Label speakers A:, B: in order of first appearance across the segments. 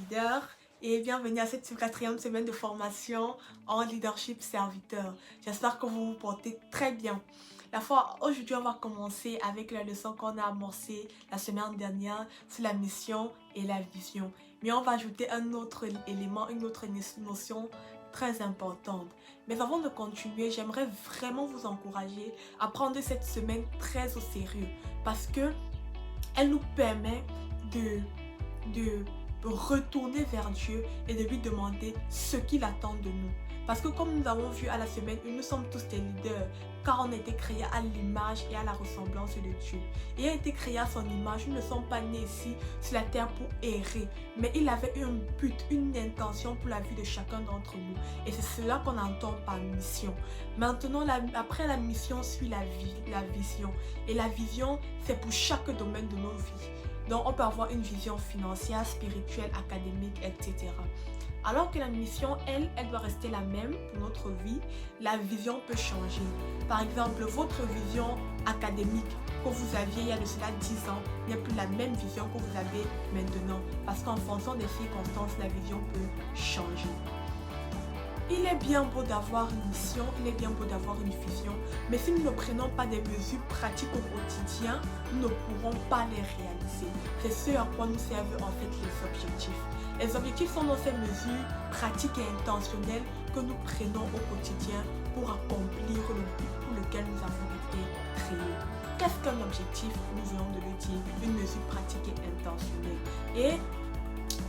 A: leader et bienvenue à cette 4e semaine de formation en leadership serviteur. J'espère que vous vous portez très bien. Aujourd'hui, on va commencer avec la leçon qu'on a amorcée la semaine dernière sur la mission et la vision. Mais on va ajouter un autre élément, une autre notion très importante. Mais avant de continuer, j'aimerais vraiment vous encourager à prendre cette semaine très au sérieux parce que elle nous permet de retourner vers Dieu et de lui demander ce qu'il attend de nous. Parce que comme nous avons vu à la semaine, nous sommes tous des leaders car on a été créés à l'image et à la ressemblance de Dieu. Et a été créé à son image, nous ne sommes pas nés ici sur la terre pour errer, mais il avait un but, une intention pour la vie de chacun d'entre nous. Et c'est cela qu'on entend par mission. Maintenant, après la mission suit la vision. Et la vision, c'est pour chaque domaine de nos vies. Donc, on peut avoir une vision financière, spirituelle, académique, etc. Alors que la mission, elle doit rester la même pour notre vie, la vision peut changer. Par exemple, votre vision académique que vous aviez il y a de cela 10 ans n'est plus la même vision que vous avez maintenant. Parce qu'en fonction des circonstances, la vision peut changer. Il est bien beau d'avoir une mission, il est bien beau d'avoir une vision, mais si nous ne prenons pas des mesures pratiques au quotidien, nous ne pourrons pas les réaliser. C'est ce à quoi nous servent en fait les objectifs. Les objectifs sont dans ces mesures pratiques et intentionnelles que nous prenons au quotidien pour accomplir le but pour lequel nous avons été créés. Qu'est-ce qu'un objectif? Nous venons de le dire, une mesure pratique et intentionnelle. Et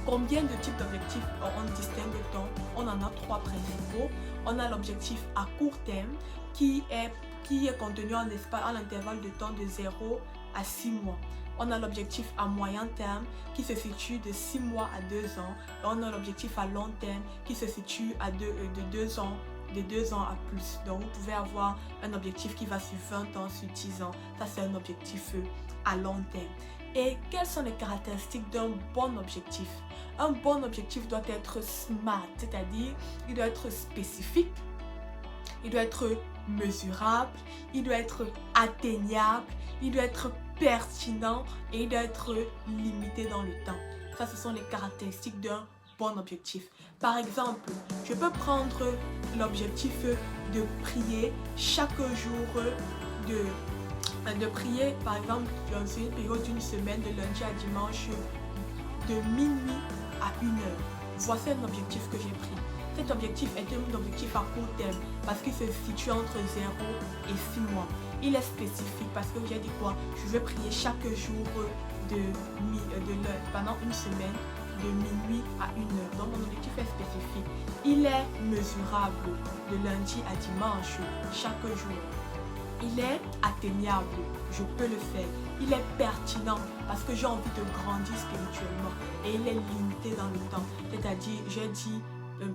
A: combien de types d'objectifs on distingue-t-on? On en a 3 principaux. On a l'objectif à court terme qui est contenu en intervalle de temps de 0 à 6 mois. On a l'objectif à moyen terme qui se situe de 6 mois à 2 ans. Et on a l'objectif à long terme qui se situe de 2 ans à plus. Donc vous pouvez avoir un objectif qui va sur 20 ans, sur 10 ans. Ça c'est un objectif à long terme. Et quelles sont les caractéristiques d'un bon objectif? Un bon objectif doit être SMART, c'est-à-dire il doit être spécifique, il doit être mesurable, il doit être atteignable, il doit être pertinent et il doit être limité dans le temps. Ça, ce sont les caractéristiques d'un bon objectif. Par exemple, je peux prendre l'objectif de prier chaque jour de prier, par exemple, dans une période d'une semaine, de lundi à dimanche, de minuit à 1h. Voici un objectif que j'ai pris. Cet objectif est un objectif à court terme parce qu'il se situe entre 0 et 6 mois. Il est spécifique parce que j'ai dit quoi? Je veux prier chaque jour pendant une semaine, de minuit à 1h. Donc mon objectif est spécifique. Il est mesurable de lundi à dimanche, chaque jour. Il est atteignable, je peux le faire. Il est pertinent parce que j'ai envie de grandir spirituellement. Et il est limité dans le temps. C'est-à-dire, j'ai dit,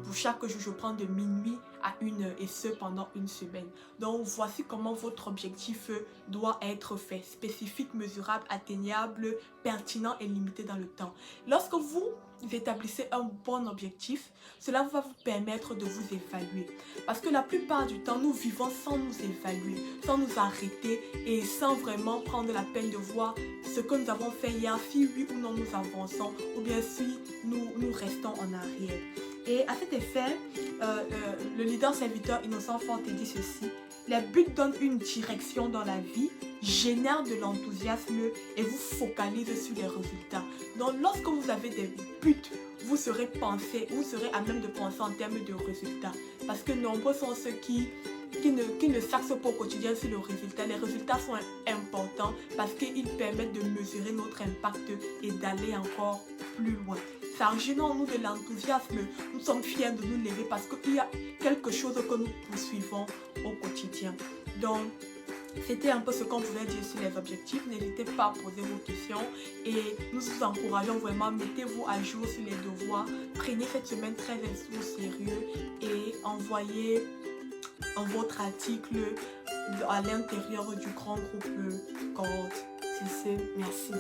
A: pour chaque jour, je prends de minuit à 1h et ce pendant une semaine. Donc, voici comment votre objectif doit être fait. Spécifique, mesurable, atteignable, pertinent et limité dans le temps. Lorsque vous établissez un bon objectif, cela va vous permettre de vous évaluer. Parce que la plupart du temps, nous vivons sans nous évaluer, sans nous arrêter et sans vraiment prendre la peine de voir ce que nous avons fait hier, si oui ou non nous avançons, ou bien si nous restons en arrière. Et à cet effet, le leader serviteur Innocent Forte dit ceci: les buts donnent une direction dans la vie, génèrent de l'enthousiasme et vous focalisent sur les résultats. Donc lorsque vous avez des buts, vous serez à même de penser en termes de résultats. Parce que nombreux sont ceux qui ne s'axent pas au quotidien sur le résultat. Les résultats sont importants parce qu'ils permettent de mesurer notre impact et d'aller encore plus loin. Ça génère en nous de l'enthousiasme. Nous sommes fiers de nous lever parce qu'il y a quelque chose que nous poursuivons au quotidien. Donc, c'était un peu ce qu'on pouvait dire sur les objectifs. N'hésitez pas à poser vos questions et nous vous encourageons vraiment. Mettez-vous à jour sur les devoirs. Prenez cette semaine très au sérieux et envoyez votre article à l'intérieur du grand groupe Cohorte. C'est ce, merci.